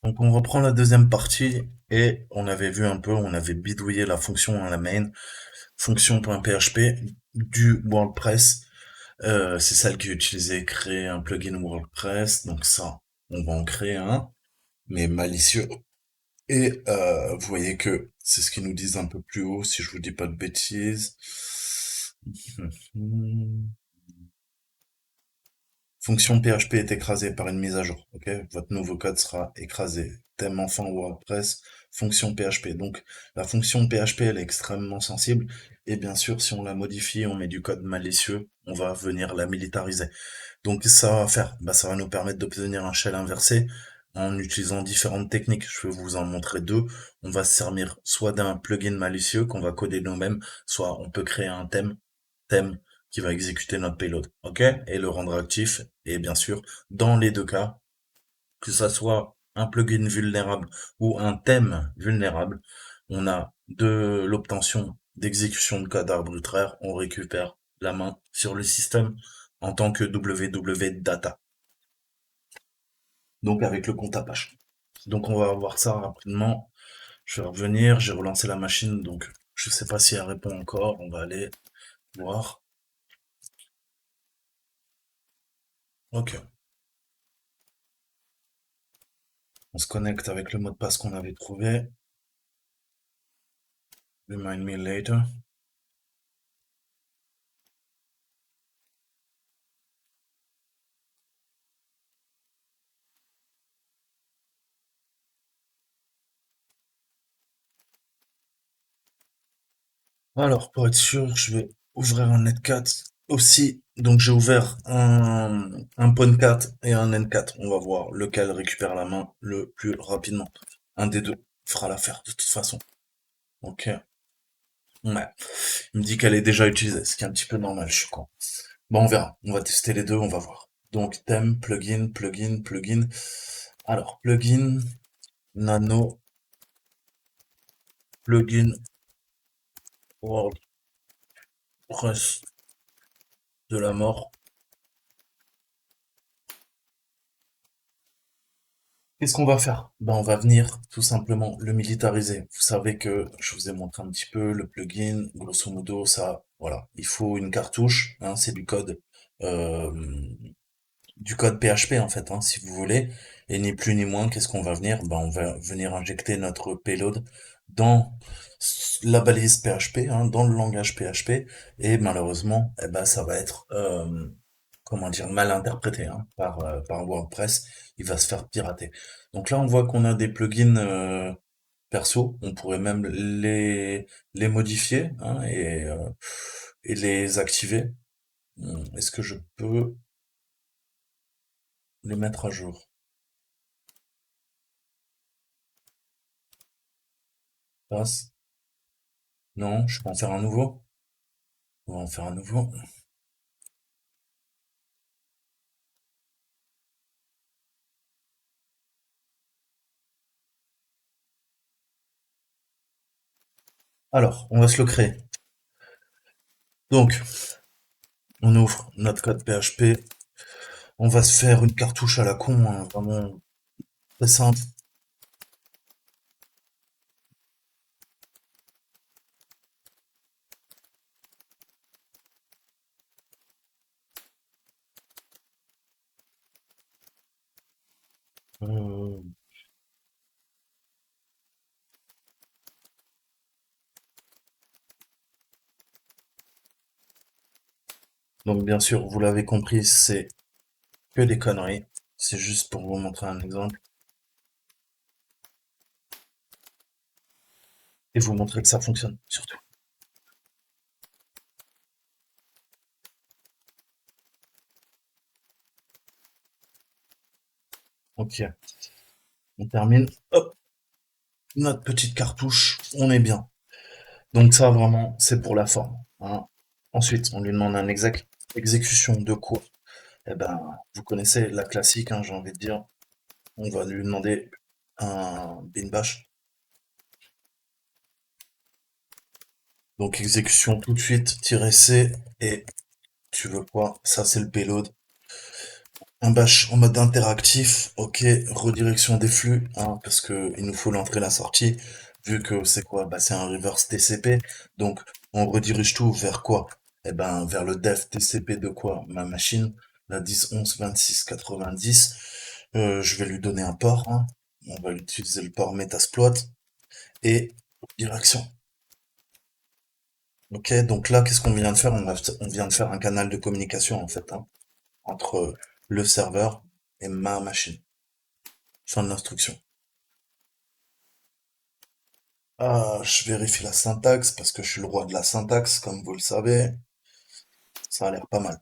Donc on reprend la deuxième partie et on avait vu un peu, on avait bidouillé la fonction à la main, fonction.php du WordPress. C'est celle qui est utilisée créer un plugin WordPress. Donc ça, on va en créer un, mais malicieux. Et vous voyez que c'est ce qu'ils nous disent un peu plus haut, si je vous dis pas de bêtises. Fonction PHP est écrasée par une mise à jour. Ok, votre nouveau code sera écrasé. Thème enfant WordPress, fonction PHP. Donc la fonction PHP elle est extrêmement sensible et bien sûr si on la modifie, on met du code malicieux, on va venir la militariser. Donc ça va faire, ça va nous permettre d'obtenir un shell inversé en utilisant différentes techniques. Je vais vous en montrer deux. On va se servir soit d'un plugin malicieux qu'on va coder nous-mêmes, soit on peut créer un thème qui va exécuter notre payload, ok? Et le rendre actif. Et bien sûr, dans les deux cas, que ça soit un plugin vulnérable ou un thème vulnérable, on a de l'obtention d'exécution de code arbitraire, on récupère la main sur le système en tant que www.data. Donc avec le compte Apache. Donc on va voir ça rapidement. Je vais revenir, j'ai relancé la machine, donc je sais pas si elle répond encore. On va aller voir. Ok. On se connecte avec le mot de passe qu'on avait trouvé. Remind me later. Alors, pour être sûr, je vais ouvrir un netcat aussi. Donc, j'ai ouvert un PON4 et un N4. On va voir lequel récupère la main le plus rapidement. Un des deux fera l'affaire de toute façon. Ok. Ouais. Il me dit qu'elle est déjà utilisée, ce qui est un petit peu normal, je suis con. Bon, on verra. On va tester les deux, on va voir. Donc, thème, plugin, plugin, plugin. Alors, plugin, nano, plugin, WordPress de la mort. Qu'est-ce qu'on va faire? On va venir tout simplement le militariser. Vous savez que je vous ai montré un petit peu le plugin, grosso modo, ça, voilà, il faut une cartouche, hein, c'est euh, du code PHP en fait, hein, si vous voulez, et ni plus ni moins, qu'est-ce qu'on va venir? On va venir injecter notre payload dans la balise PHP, hein, dans le langage PHP, et malheureusement, ça va être comment dire, mal interprété hein, par WordPress, il va se faire pirater. Donc là, on voit qu'on a des plugins perso, on pourrait même les modifier hein, et les activer. Est-ce que je peux les mettre à jour? Passe. Non, je peux en faire un nouveau. On va en faire un nouveau. Alors, on va se le créer. Donc, on ouvre notre code PHP. On va se faire une cartouche à la con, hein, vraiment très simple. Euh, donc, bien sûr, vous l'avez compris, c'est que des conneries. C'est juste pour vous montrer un exemple et vous montrer que ça fonctionne, surtout. Ok, on termine. Hop, notre petite cartouche, on est bien. Donc ça, vraiment, c'est pour la forme, hein. Ensuite, on lui demande un exécution de quoi? Vous connaissez la classique, hein, j'ai envie de dire. On va lui demander un bin bash. Donc exécution tout de suite, -c, et tu veux quoi? Ça, c'est le payload. Un bash en mode interactif, ok, redirection des flux, hein, parce que il nous faut l'entrée et la sortie, vu que c'est quoi? Bah, c'est un reverse TCP, donc on redirige tout vers quoi? Eh ben, vers le def TCP de quoi? Ma machine, la 10 11 26 90. Je vais lui donner un port, hein. On va utiliser le port Metasploit et direction. Ok, donc là, qu'est-ce qu'on vient de faire? On vient de faire un canal de communication, en fait, hein, entre le serveur et ma machine. Fin de l'instruction. Ah, je vérifie la syntaxe parce que je suis le roi de la syntaxe, comme vous le savez. Ça a l'air pas mal.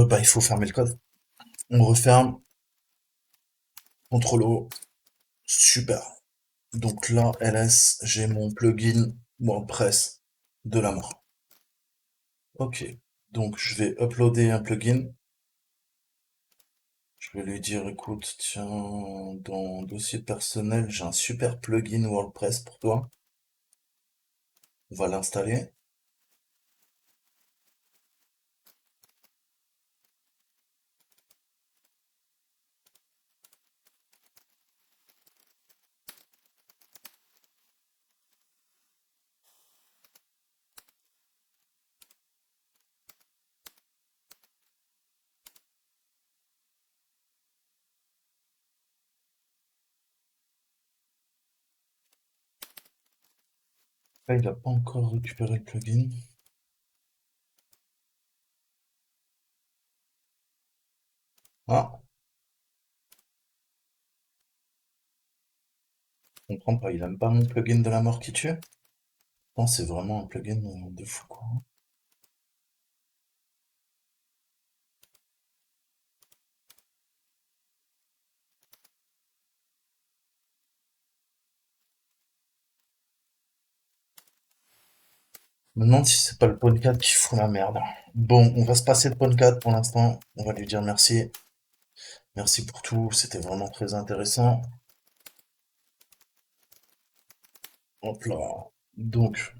Bah, il faut fermer le code. On referme, CTRL O, super. Donc là, ls, j'ai mon plugin WordPress de la mort. Ok. Donc je vais uploader un plugin. Je vais lui dire, écoute, tiens, dans dossier personnel, j'ai un super plugin WordPress pour toi. On va l'installer. Là, il n'a pas encore récupéré le plugin. Ah, je comprends pas, il aime pas mon plugin de la mort qui tue? Non, c'est vraiment un plugin de fou, quoi. Je me demande si c'est pas le podcast qui fout la merde. Bon, on va se passer de podcast pour l'instant. On va lui dire merci. Merci pour tout, c'était vraiment très intéressant. Hop là. Donc,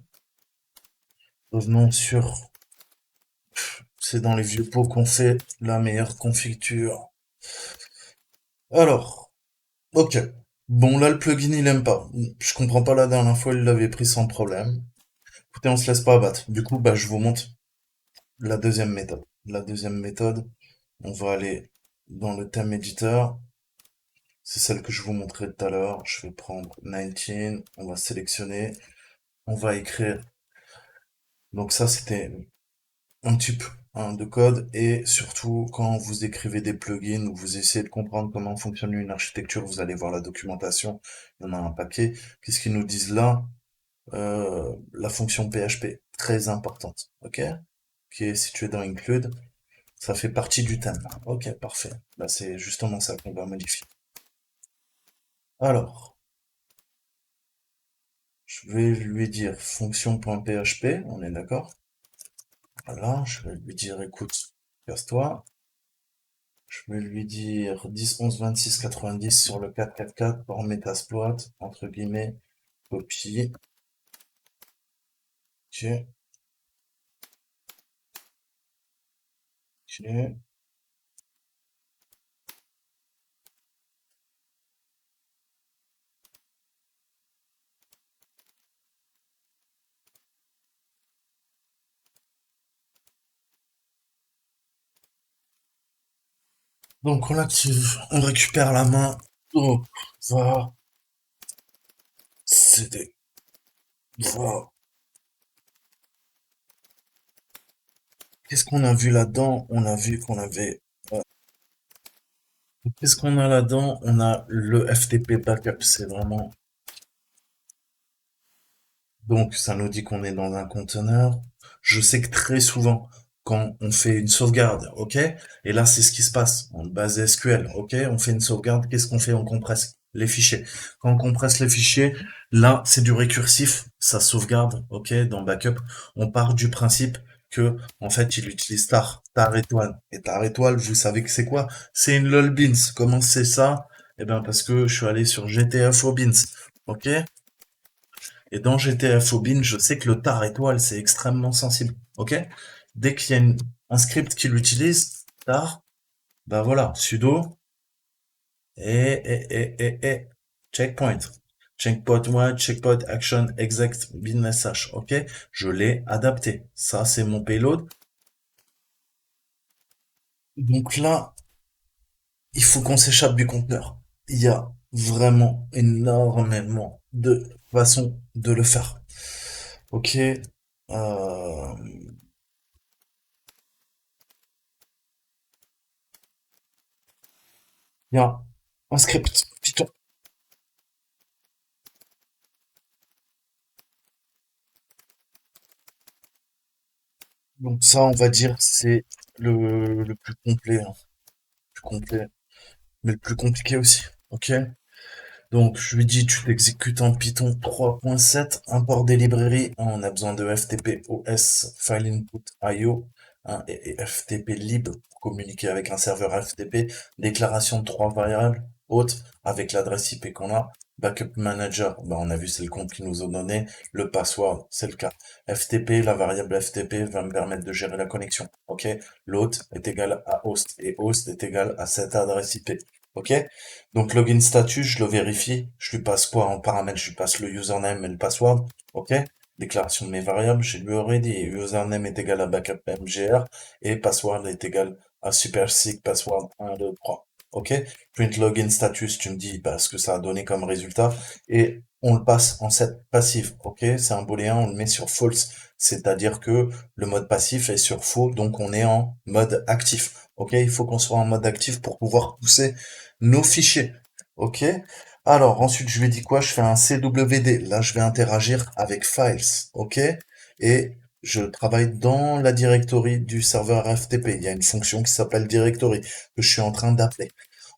revenons sur... C'est dans les vieux pots qu'on fait la meilleure confiture. Alors, ok. Bon, là, le plugin, il aime pas. Je comprends pas, la dernière fois, il l'avait pris sans problème. Écoutez, on se laisse pas abattre. Du coup, bah, je vous montre la deuxième méthode. La deuxième méthode, on va aller dans le thème editor. C'est celle que je vous montrais tout à l'heure. Je vais prendre 19, on va sélectionner, on va écrire. Donc ça, c'était un type hein, de code. Et surtout, quand vous écrivez des plugins ou vous essayez de comprendre comment fonctionne une architecture, vous allez voir la documentation. Il y en a un paquet. Qu'est-ce qu'ils nous disent là? La fonction PHP, très importante, ok? Qui est située dans include. Ça fait partie du thème. Ok, parfait. Là, c'est justement ça qu'on va modifier. Alors, je vais lui dire fonction.php, on est d'accord? Voilà, je vais lui dire, écoute, casse-toi. Je vais lui dire 10, 11, 26, 90 sur le 444 par Metasploit, entre guillemets, copie. Ok, ok. Donc on l'active, on récupère la main. Oh, va, CD, va. Qu'est-ce qu'on a vu là-dedans? On a vu qu'on avait... Qu'est-ce qu'on a là-dedans? On a le FTP backup, c'est vraiment... Donc ça nous dit qu'on est dans un conteneur. Je sais que très souvent, quand on fait une sauvegarde, ok? Et là, c'est ce qui se passe en base SQL, ok? On fait une sauvegarde, qu'est-ce qu'on fait? On compresse les fichiers. Quand on compresse les fichiers, là, c'est du récursif, ça sauvegarde, ok? Dans backup, on part du principe que, en fait, il utilise tar étoile. Et tar étoile, vous savez que c'est quoi? C'est une lol beans. Comment c'est ça? Eh ben, parce que je suis allé sur GTFO beans, ok? Et dans GTA Phobin, je sais que le tar étoile, c'est extrêmement sensible. Ok? Dès qu'il y a une... un script qui l'utilise, tar, bah voilà, sudo, et checkpoint. Checkpoint 1, checkpoint action exact business hash, ok? Je l'ai adapté. Ça, c'est mon payload. Donc là, il faut qu'on s'échappe du conteneur. Il y a vraiment énormément de façons de le faire. Ok? Il y a un script Python. Donc ça, on va dire, c'est le plus complet, hein. Plus complet, mais le plus compliqué aussi. Ok? Donc, je lui dis, tu t'exécutes en Python 3.7, import des librairies. On a besoin de FTP OS, File Input IO, hein, et FTP lib pour communiquer avec un serveur FTP. Déclaration de trois variables, haute, avec l'adresse IP qu'on a. Backup Manager, bah, on a vu, c'est le compte qui nous a donné. Le password, c'est le cas. FTP, la variable FTP va me permettre de gérer la connexion. Ok? L'hôte est égal à host et host est égal à cette adresse IP. Ok? Donc login status, je le vérifie. Je lui passe quoi en paramètre? Je lui passe le username et le password. Ok? Déclaration de mes variables, je lui aurais dit username est égal à backup mgr et password est égal à supersig password 1, 2, 3. Ok? Print login status, tu me dis bah, ce que ça a donné comme résultat et on le passe en set passif. Ok? C'est un booléen, on le met sur false. C'est-à-dire que le mode passif est sur faux, donc on est en mode actif. Ok? Il faut qu'on soit en mode actif pour pouvoir pousser nos fichiers. Ok. Alors, ensuite, je lui ai dit quoi? Je fais un CWD. Là, je vais interagir avec files. Ok. Et je travaille dans la directory du serveur FTP. Il y a une fonction qui s'appelle directory que je suis en train d'appeler.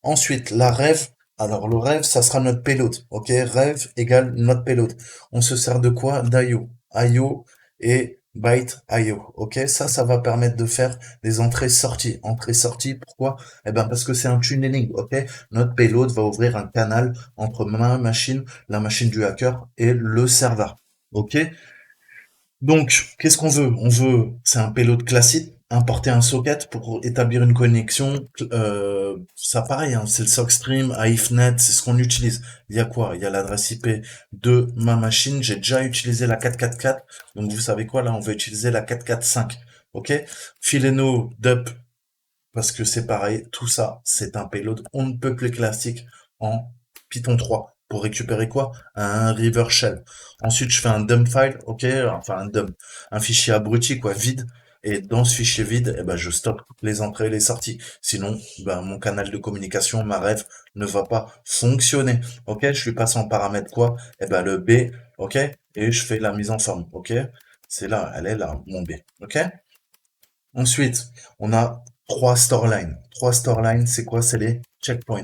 Ensuite, la ref. Alors, le ref, ça sera notre payload. Ok. Ref égale notre payload. On se sert de quoi? d'IO. IO et byte IO. Ok. Ça va permettre de faire des entrées-sorties. Entrées-sorties, pourquoi? Eh ben parce que c'est un tunneling, ok? Notre payload va ouvrir un canal entre ma machine, la machine du hacker et le serveur, ok? Donc, qu'est-ce qu'on veut? On veut, c'est un payload classique, importer un socket pour établir une connexion. Ça pareil, hein, c'est le sockstream, AIFNet, c'est ce qu'on utilise. Il y a quoi? Il y a l'adresse IP de ma machine. J'ai déjà utilisé la 444, donc vous savez quoi? Là, on va utiliser la 445, ok? Fileno, DUP, parce que c'est pareil, tout ça, c'est un payload on ne peut plus classique en Python 3 pour récupérer quoi? Un river shell. Ensuite, je fais un dump file, ok, enfin un dump, un fichier abruti quoi, vide. Et dans ce fichier vide, eh ben, je stocke les entrées et les sorties. Sinon, ben, mon canal de communication, ma ref, ne va pas fonctionner. Ok, je lui passe en paramètre quoi? Eh ben, le B, ok, et je fais la mise en forme. Ok, c'est là, elle est là, mon B. Ok. Ensuite, on a trois storylines. Trois storylines, c'est quoi? C'est les checkpoints.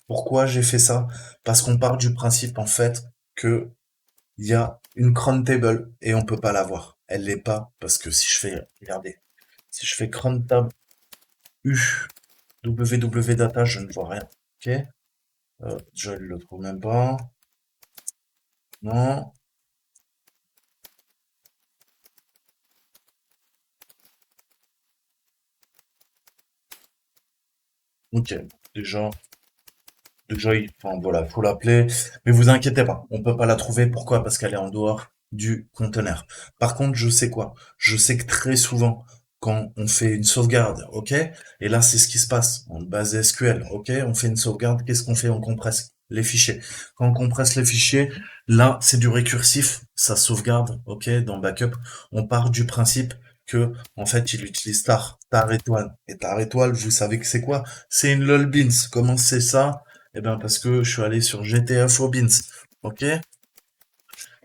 Pourquoi j'ai fait ça? Parce qu'on part du principe, en fait, que il y a une cron table et on peut pas la voir. Elle l'est pas parce que si je fais, regardez, si je fais cron tab U www data, je ne vois rien. Ok? Je ne le trouve même pas. Non. Ok. Déjà, enfin voilà, faut l'appeler. Mais vous inquiétez pas, on peut pas la trouver. Pourquoi? Parce qu'elle est en dehors du conteneur. Par contre, je sais quoi? Je sais que très souvent, quand on fait une sauvegarde, ok? Et là, c'est ce qui se passe en base SQL, ok? On fait une sauvegarde, qu'est-ce qu'on fait? On compresse les fichiers. Quand on compresse les fichiers, là, c'est du récursif, ça sauvegarde, ok? Dans backup, on part du principe que, en fait, il utilise tar étoile. Et tar étoile, vous savez que c'est quoi? C'est une lolbeans. Comment c'est ça? Eh ben parce que je suis allé sur GTFO Beans, ok?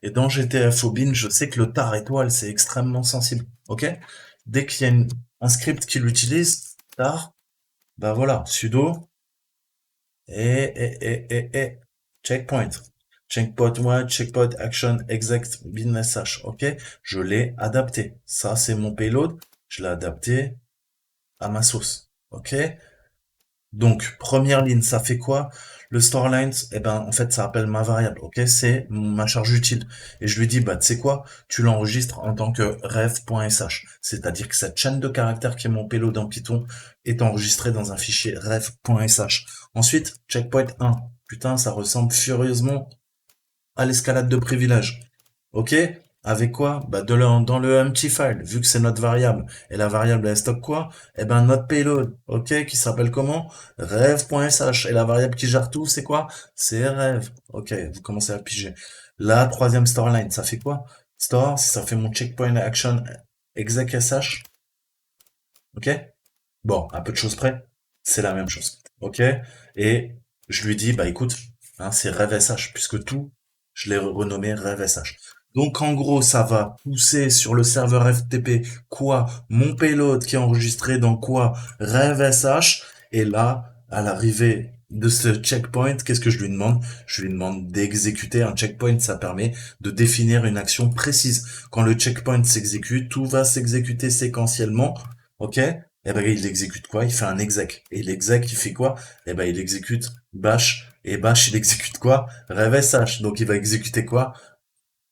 Et dans GTFO Beans, je sais que le tar étoile, c'est extrêmement sensible, ok? Dès qu'il y a un script qui l'utilise, tar, bah voilà, sudo et checkpoint. Checkpoint 1, checkpoint action exact business hash, ok? Je l'ai adapté. Ça, c'est mon payload. Je l'ai adapté à ma sauce, ok? Donc, première ligne, ça fait quoi? Le store length, eh ben, en fait, ça appelle ma variable, ok? C'est ma charge utile. Et je lui dis, bah, tu sais quoi? Tu l'enregistres en tant que ref.sh. C'est-à-dire que cette chaîne de caractères qui est mon payload en Python est enregistrée dans un fichier ref.sh. Ensuite, checkpoint 1. Putain, ça ressemble furieusement à l'escalade de privilèges. Ok? Avec quoi? Bah dans le empty file, vu que c'est notre variable. Et la variable elle stocke quoi? Eh ben notre payload, ok, qui s'appelle comment? Rev.sh. Et la variable qui gère tout, c'est quoi? C'est rev. Ok, vous commencez à piger. La troisième store line, ça fait quoi? Store, si ça fait mon checkpoint action exec.sh, ok? Bon, à peu de choses près, c'est la même chose. Ok? Et je lui dis, bah écoute, hein, c'est RevSH, puisque tout, je l'ai renommé RevSH. Donc en gros, ça va pousser sur le serveur FTP quoi? Mon payload qui est enregistré dans quoi? RevSH. Et là, à l'arrivée de ce checkpoint, qu'est-ce que je lui demande? Je lui demande d'exécuter un checkpoint. Ça permet de définir une action précise. Quand le checkpoint s'exécute, tout va s'exécuter séquentiellement. Ok? Eh ben, il exécute quoi? Il fait un exec. Et l'exec, il fait quoi? Eh ben, il exécute bash. Et bash, il exécute quoi? Rev-sh. Donc, il va exécuter quoi?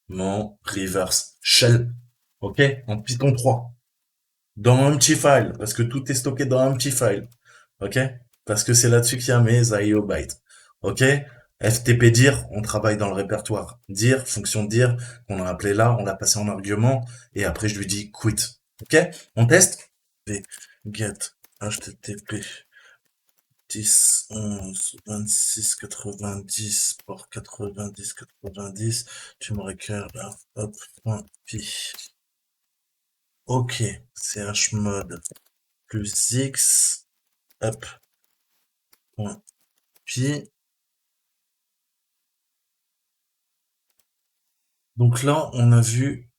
Mon reverse shell. Ok? En Python 3. Dans un petit file. Parce que tout est stocké dans un petit file. Ok? Parce que c'est là-dessus qu'il y a mes IO bytes. Ok? FTP dir, on travaille dans le répertoire. Dir, fonction dir, qu'on a appelé là, on l'a passé en argument, et après je lui dis quit. Ok? On teste? Get HTTP 10, 11, 26, 90, port 90, 90, tu me récupères là, hop, point, pi. Ok, chmod plus x, hop, point, pi. Donc là, on a vu,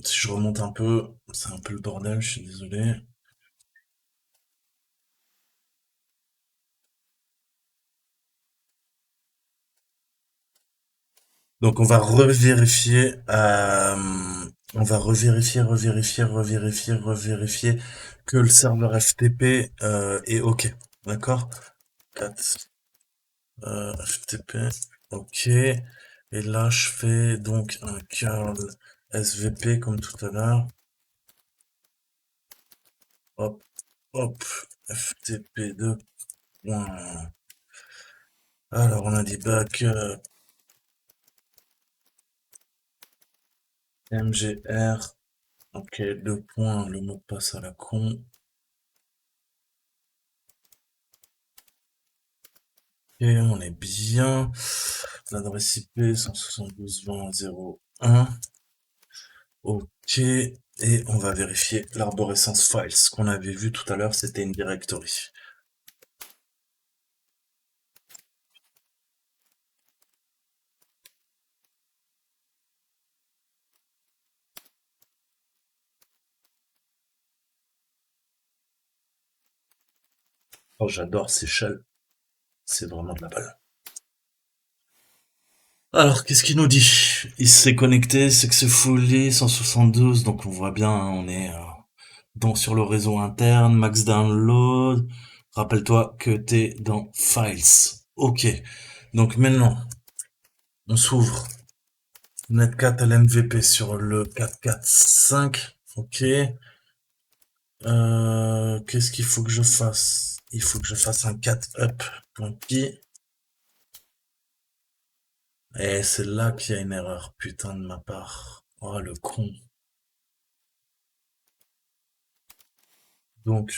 si je remonte un peu, c'est un peu le bordel, je suis désolé. Donc on va revérifier que le serveur FTP est OK. D'accord? 4 FTP, OK. Et là, je fais donc un curl SVP comme tout à l'heure. Hop, hop, FTP2. Alors, on a dit backup, MGR. Ok, deux points, le mot de passe à la con. Et on est bien. L'adresse IP 172.20.0.1. Ok. Et on va vérifier l'arborescence files. Ce qu'on avait vu tout à l'heure, c'était une directory. Oh, j'adore ces shells. C'est vraiment de la balle. Alors, qu'est-ce qu'il nous dit? Il s'est connecté, successfully 172, donc on voit bien, hein, on est sur le réseau interne, max download. Rappelle-toi que t'es dans files. Ok. Donc maintenant, on s'ouvre Netcat LMVP sur le 445. Ok. Qu'est-ce qu'il faut que je fasse? Il faut que je fasse un cat up. Tant pis. Et c'est là qu'il y a une erreur, putain de ma part. Oh le con. Donc,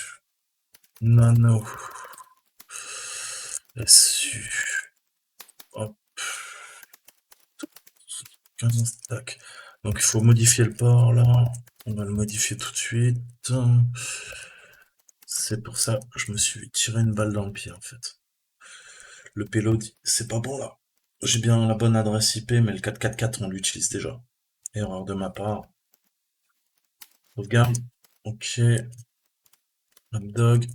nano. SU. Hop. 15 tac. Donc il faut modifier le port là. On va le modifier tout de suite. C'est pour ça que je me suis tiré une balle dans le pied en fait. Le payload, c'est pas bon là. J'ai bien la bonne adresse IP, mais le 444 on l'utilise déjà. Erreur de ma part. Sauvegarde. Ok. Hotdog.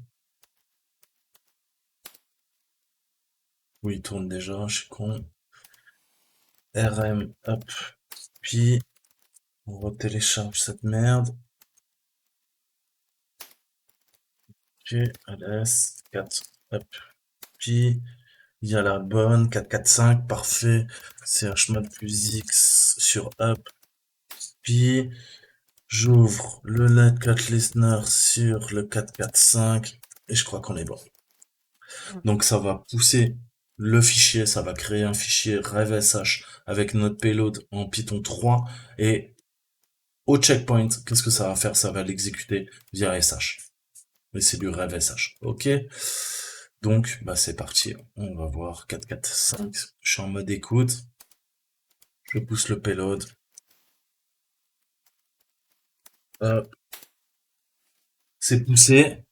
Oui, il tourne déjà, je suis con. RM, hop. Puis, on retélécharge cette merde. Ok, ls 4, hop. Puis, Il y a la bonne 445, parfait. Chmod plus X sur up. Puis j'ouvre le LED 4 listener sur le 445 et je crois qu'on est bon. Donc ça va pousser le fichier, ça va créer un fichier revsh avec notre payload en Python 3 et au checkpoint, qu'est-ce que ça va faire? Ça va l'exécuter via sh. Mais c'est du revsh. Ok. Donc, bah c'est parti. On va voir 445. Je suis en mode écoute. Je pousse le payload. Hop. C'est poussé.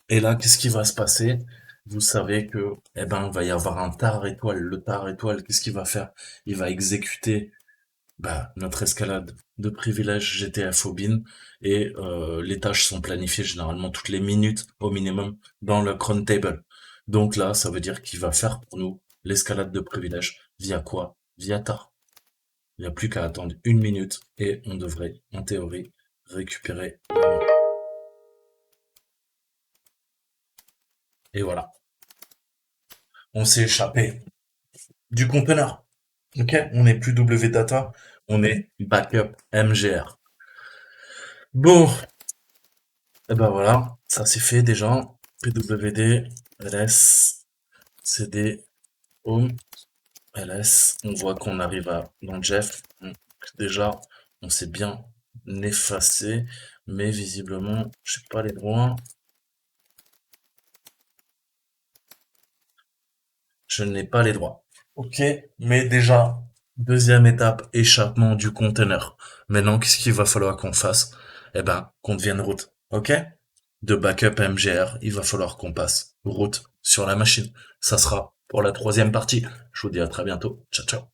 Et là, qu'est-ce qui va se passer? Vous savez que, eh ben, il va y avoir un tar étoile. Le tar étoile, qu'est-ce qu'il va faire? Il va exécuter bah, notre escalade de privilèges GTF au bin et les tâches sont planifiées généralement toutes les minutes au minimum dans le cron table. Donc là, ça veut dire qu'il va faire pour nous l'escalade de privilèges via quoi? Via tar. Il n'y a plus qu'à attendre une minute et on devrait, en théorie, récupérer la main. Et voilà, on s'est échappé du conteneur. Ok, on n'est plus wdata, on est backup MGR. Bon, et ben voilà, ça c'est fait déjà. PWD, ls, cd, home, ls. On voit qu'on arrive dans Jeff. Donc, déjà, on s'est bien effacé, mais visiblement, je sais pas les droits. Je n'ai pas les droits. Ok, mais déjà, deuxième étape, échappement du conteneur. Maintenant, qu'est-ce qu'il va falloir qu'on fasse? Eh ben, qu'on devienne route. Ok? De backup MGR, il va falloir qu'on passe route sur la machine. Ça sera pour la troisième partie. Je vous dis à très bientôt. Ciao, ciao.